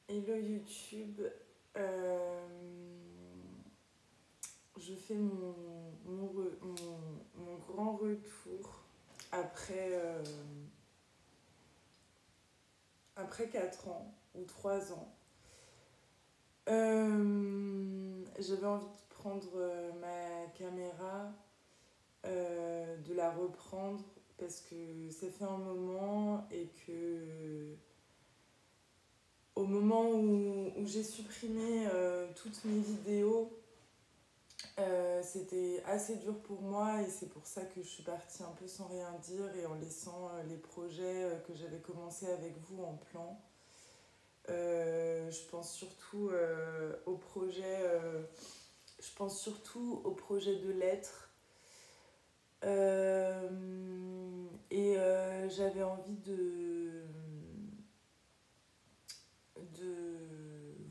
Hello YouTube, je fais mon grand retour après, après 4 ans ou 3 ans. J'avais envie de prendre ma caméra, de la reprendre parce que ça fait un moment et que au moment où j'ai supprimé toutes mes vidéos, c'était assez dur pour moi et c'est pour ça que je suis partie un peu sans rien dire et en laissant les projets que j'avais commencé avec vous en plan. Je pense surtout au projet de lettres. J'avais envie de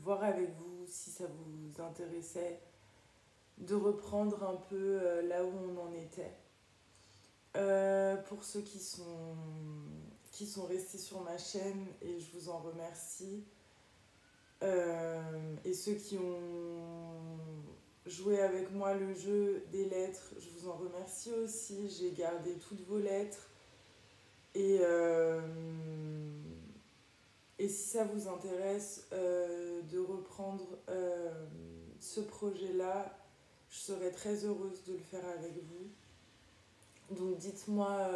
voir avec vous si ça vous intéressait, de reprendre un peu là où on en était. Pour ceux qui sont restés sur ma chaîne, et je vous en remercie, et ceux qui ont joué avec moi le jeu des lettres, je vous en remercie aussi. J'ai gardé toutes vos lettres. Et, euh, et si ça vous intéresse de reprendre ce projet-là, je serais très heureuse de le faire avec vous. Donc dites-moi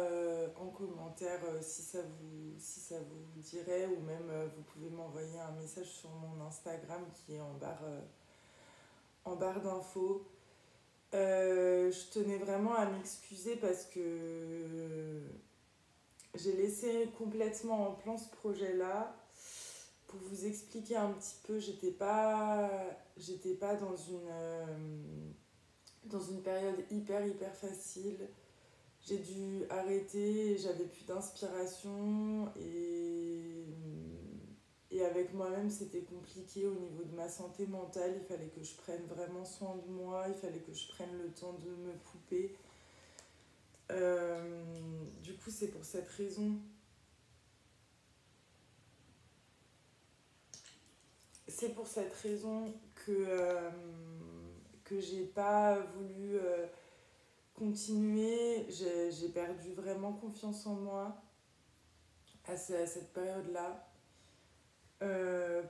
en commentaire si ça vous dirait, ou même vous pouvez m'envoyer un message sur mon Instagram qui est en barre d'infos. Je tenais vraiment à m'excuser parce que j'ai laissé complètement en plan ce projet-là. Pour vous expliquer un petit peu, j'étais pas dans une période hyper facile. J'ai dû arrêter, j'avais plus d'inspiration et avec moi-même c'était compliqué au niveau de ma santé mentale. Il fallait que je prenne vraiment soin de moi, il fallait que je prenne le temps de me couper. Du coup, c'est pour cette raison. C'est pour cette raison que j'ai pas voulu continuer. J'ai perdu vraiment confiance en moi à cette période-là.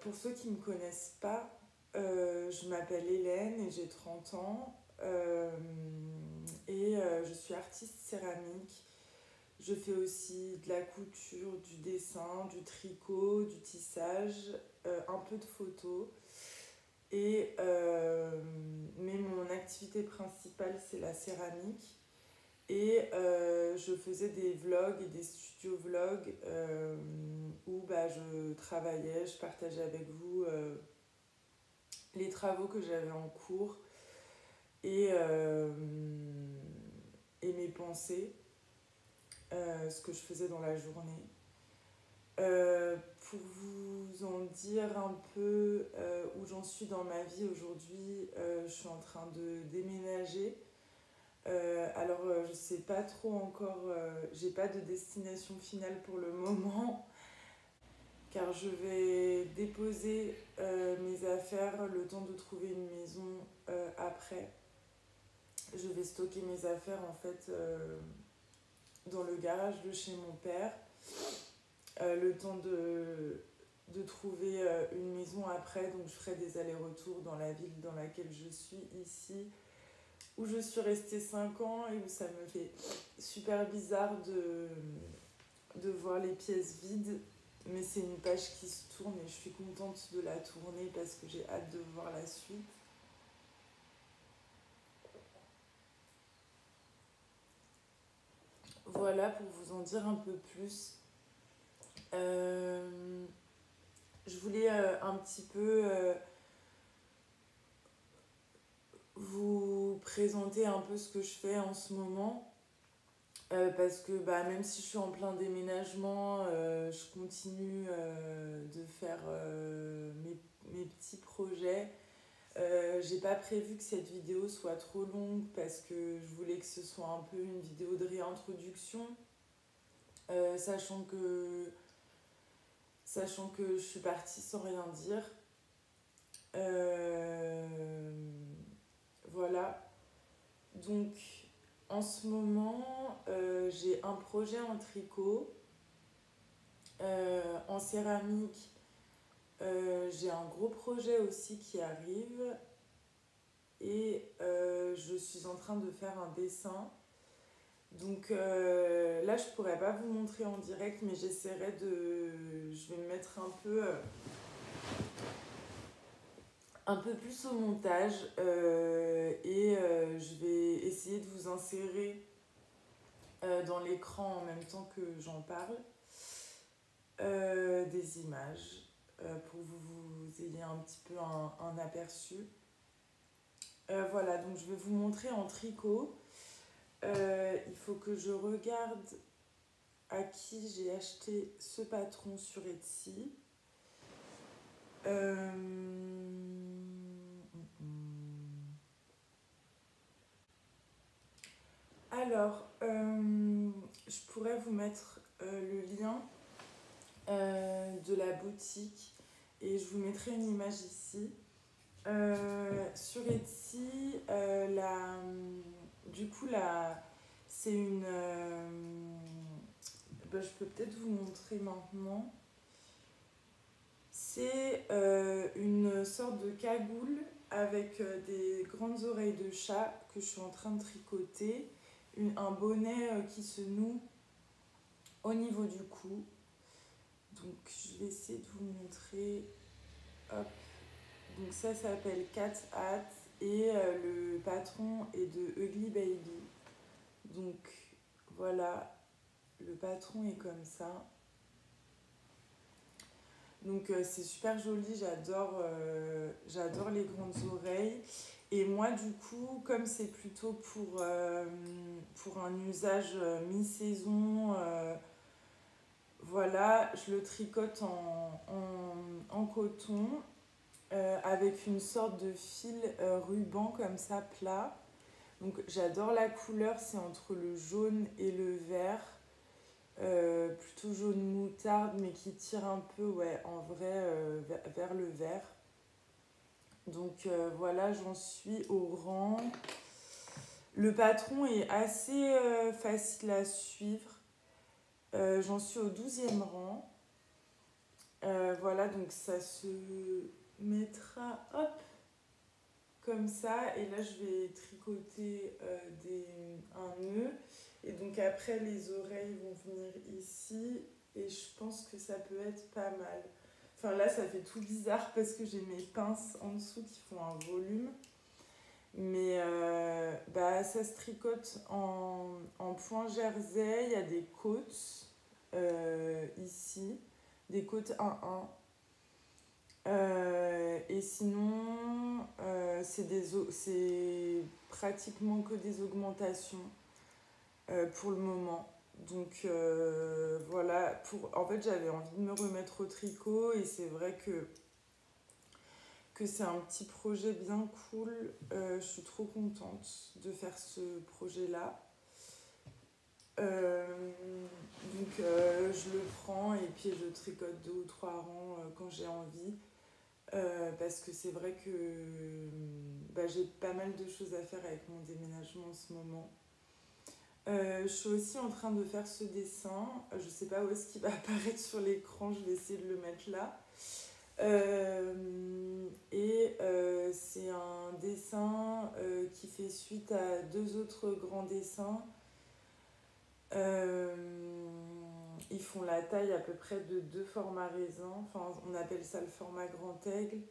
Pour ceux qui ne me connaissent pas, je m'appelle Hélène et j'ai 30 ans. Je suis artiste céramique. Je fais aussi de la couture, du dessin, du tricot, du tissage, un peu de photo. Mais mon activité principale, c'est la céramique. Je faisais des vlogs et des studio vlogs où je travaillais, je partageais avec vous les travaux que j'avais en cours et, euh, et mes pensées, ce que je faisais dans la journée. Pour vous en dire un peu où j'en suis dans ma vie aujourd'hui, je suis en train de déménager. Je sais pas trop encore, j'ai pas de destination finale pour le moment, car je vais déposer mes affaires le temps de trouver une maison après. Je vais stocker mes affaires en fait dans le garage de chez mon père, le temps de trouver une maison après, donc je ferai des allers-retours dans la ville dans laquelle je suis ici, où je suis restée 5 ans et où ça me fait super bizarre de voir les pièces vides. Mais c'est une page qui se tourne et je suis contente de la tourner parce que j'ai hâte de voir la suite. Voilà pour vous en dire un peu plus. Je voulais un petit peu vous présenter un peu ce que je fais en ce moment. Parce que même si je suis en plein déménagement, je continue de faire mes petits projets. J'ai pas prévu que cette vidéo soit trop longue parce que je voulais que ce soit un peu une vidéo de réintroduction, sachant que sachant que je suis partie sans rien dire. Euh, voilà. Donc, en ce moment, j'ai un projet en tricot, en céramique. J'ai un gros projet aussi qui arrive et je suis en train de faire un dessin. Donc là, je pourrais pas vous montrer en direct, mais j'essaierai de... Je vais me mettre un peu plus au montage et je vais essayer de vous insérer dans l'écran en même temps que j'en parle des images pour que vous ayez un petit peu un aperçu. Voilà, donc je vais vous montrer en tricot. Il faut que je regarde à qui j'ai acheté ce patron sur Etsy. Alors, je pourrais vous mettre le lien de la boutique et je vous mettrai une image ici. Sur Etsy, du coup, c'est une... je peux peut-être vous montrer maintenant. C'est une sorte de cagoule avec des grandes oreilles de chat que je suis en train de tricoter. Un bonnet qui se noue au niveau du cou. Donc je vais essayer de vous montrer. Hop. Donc ça s'appelle Cat Hat et le patron est de Ugly Baby. Donc voilà, le patron est comme ça. Donc c'est super joli, j'adore les grandes oreilles. Et moi du coup, comme c'est plutôt pour un usage mi-saison, voilà, je le tricote en coton avec une sorte de fil ruban comme ça plat. Donc j'adore la couleur, c'est entre le jaune et le vert. Plutôt jaune moutarde mais qui tire un peu en vrai vers le vert. Donc voilà, j'en suis au rang. Le patron est assez facile à suivre. J'en suis au 12e rang. Voilà, donc ça se mettra hop comme ça et là je vais tricoter un nœud. Et donc après les oreilles vont venir ici et je pense que ça peut être pas mal. Enfin là ça fait tout bizarre parce que j'ai mes pinces en dessous qui font un volume. Mais ça se tricote en point jersey, il y a des côtes ici, des côtes 1-1. Et sinon c'est pratiquement que des augmentations. Pour le moment. Donc voilà, en fait j'avais envie de me remettre au tricot et c'est vrai que c'est un petit projet bien cool. Je suis trop contente de faire ce projet-là. Donc je le prends et puis je tricote 2 ou 3 rangs quand j'ai envie. Parce que c'est vrai que j'ai pas mal de choses à faire avec mon déménagement en ce moment. Je suis aussi en train de faire ce dessin. Je sais pas où est-ce qu'il va apparaître sur l'écran, je vais essayer de le mettre là. C'est un dessin qui fait suite à 2 autres grands dessins. Ils font la taille à peu près de 2 formats raisins. Enfin, on appelle ça le format grand aigle.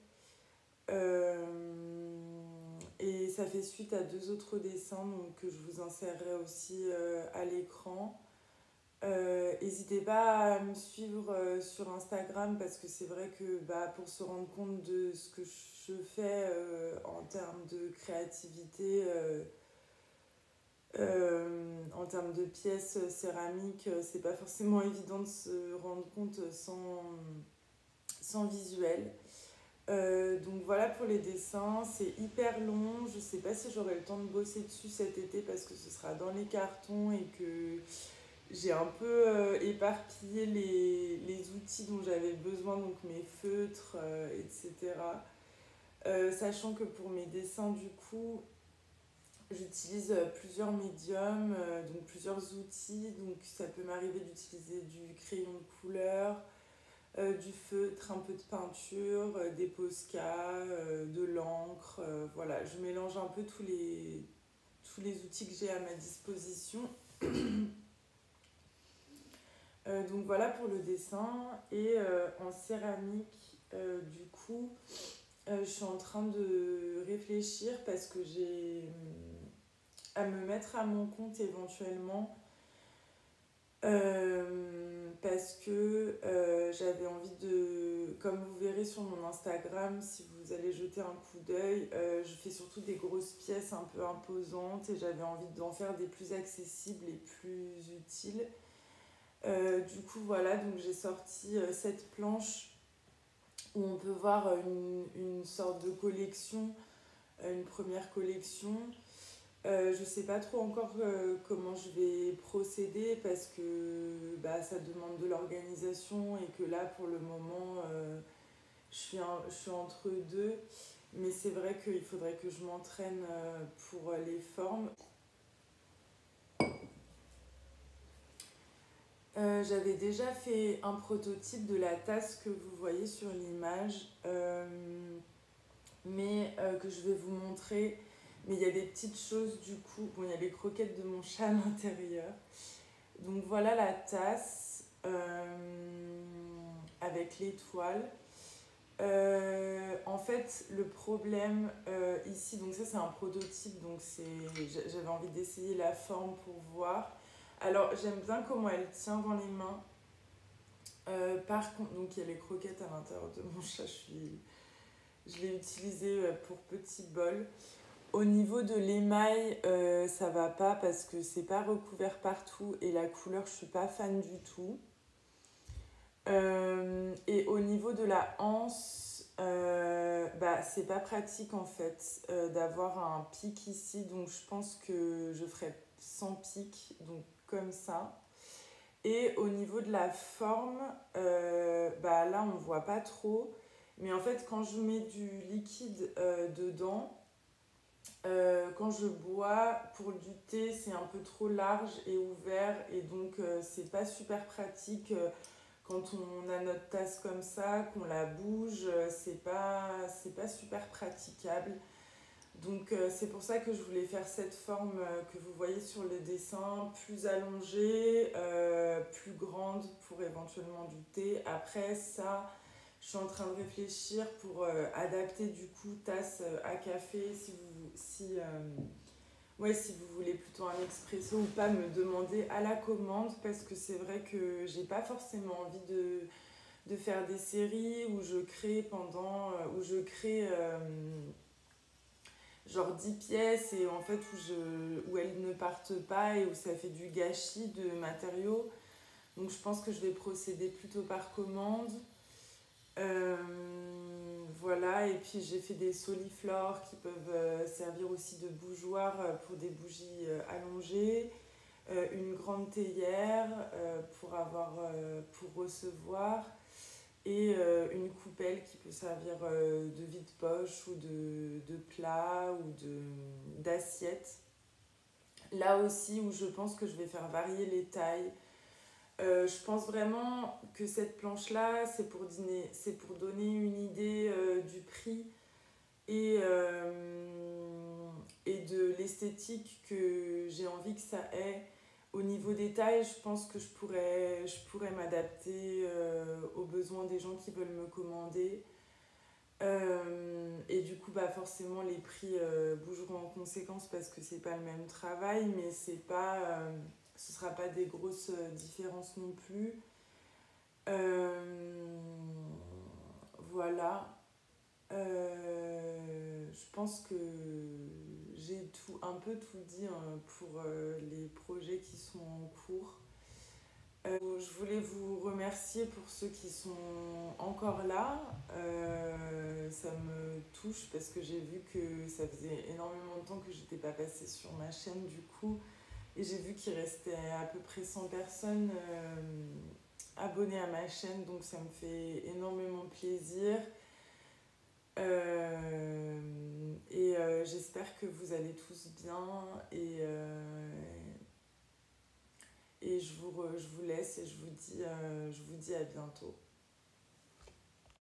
Et ça fait suite à 2 autres dessins donc, que je vous insérerai aussi à l'écran. N'hésitez pas à me suivre sur Instagram parce que c'est vrai que pour se rendre compte de ce que je fais en termes de créativité, en termes de pièces céramiques, c'est pas forcément évident de se rendre compte sans visuel. Donc voilà pour les dessins, c'est hyper long, je sais pas si j'aurai le temps de bosser dessus cet été parce que ce sera dans les cartons et que j'ai un peu éparpillé les outils dont j'avais besoin, donc mes feutres, etc. Sachant que pour mes dessins, du coup, j'utilise plusieurs médiums, donc plusieurs outils. Donc ça peut m'arriver d'utiliser du crayon de couleur, du feutre, un peu de peinture, des Posca, de l'encre. Voilà, je mélange un peu tous les outils que j'ai à ma disposition. Donc voilà pour le dessin. Et en céramique, du coup, je suis en train de réfléchir parce que j'ai à me mettre à mon compte éventuellement. Parce que j'avais envie de, comme vous verrez sur mon Instagram, si vous allez jeter un coup d'œil, je fais surtout des grosses pièces un peu imposantes et j'avais envie d'en faire des plus accessibles et plus utiles. Du coup voilà, donc j'ai sorti cette planche où on peut voir une sorte de collection, une première collection. Je sais pas trop encore comment je vais procéder parce que bah, ça demande de l'organisation et que là pour le moment je suis entre deux. Mais c'est vrai qu'il faudrait que je m'entraîne pour les formes. J'avais déjà fait un prototype de la tasse que vous voyez sur l'image, mais que je vais vous montrer. Mais il y a des petites choses du coup. Bon, il y a les croquettes de mon chat à l'intérieur. Donc voilà la tasse avec l'étoile. En fait, le problème ici, donc ça c'est un prototype, donc j'avais envie d'essayer la forme pour voir. Alors j'aime bien comment elle tient dans les mains. Par contre, donc il y a les croquettes à l'intérieur de mon chat, je l'ai utilisé pour petit bol. Au niveau de l'émail, ça va pas parce que c'est pas recouvert partout et la couleur, je suis pas fan du tout. Et au niveau de la anse, bah, c'est pas pratique en fait d'avoir un pic ici, donc je pense que je ferai sans pic, donc comme ça. Et au niveau de la forme, bah, là on voit pas trop, mais en fait quand je mets du liquide dedans, quand je bois pour du thé, c'est un peu trop large et ouvert et donc c'est pas super pratique quand on a notre tasse comme ça, qu'on la bouge, c'est pas super praticable. Donc c'est pour ça que je voulais faire cette forme que vous voyez sur le dessin, plus allongée, plus grande pour éventuellement du thé. Après ça, je suis en train de réfléchir pour adapter du coup tasse à café si vous voulez plutôt un expresso ou pas, me demander à la commande parce que c'est vrai que j'ai pas forcément envie de faire des séries où je crée genre 10 pièces et en fait où elles ne partent pas et où ça fait du gâchis de matériaux. Donc je pense que je vais procéder plutôt par commande. Voilà, et puis j'ai fait des soliflores qui peuvent servir aussi de bougeoir pour des bougies allongées, une grande théière pour recevoir, et une coupelle qui peut servir de vide-poche ou de plat ou d'assiette. Là aussi où je pense que je vais faire varier les tailles. Je pense vraiment que cette planche-là, c'est pour donner une idée du prix et de l'esthétique que j'ai envie que ça ait. Au niveau des tailles, je pense que je pourrais m'adapter aux besoins des gens qui veulent me commander. Et du coup, bah forcément, les prix bougeront en conséquence parce que c'est pas le même travail, mais ce sera pas des grosses différences non plus. Voilà. Je pense que j'ai un peu tout dit pour les projets qui sont en cours. Je voulais vous remercier pour ceux qui sont encore là. Ça me touche parce que j'ai vu que ça faisait énormément de temps que j'étais pas passée sur ma chaîne. Du coup, Et j'ai vu qu'il restait à peu près 100 personnes abonnées à ma chaîne, donc ça me fait énormément plaisir. J'espère que vous allez tous bien et je vous laisse et je vous dis à bientôt.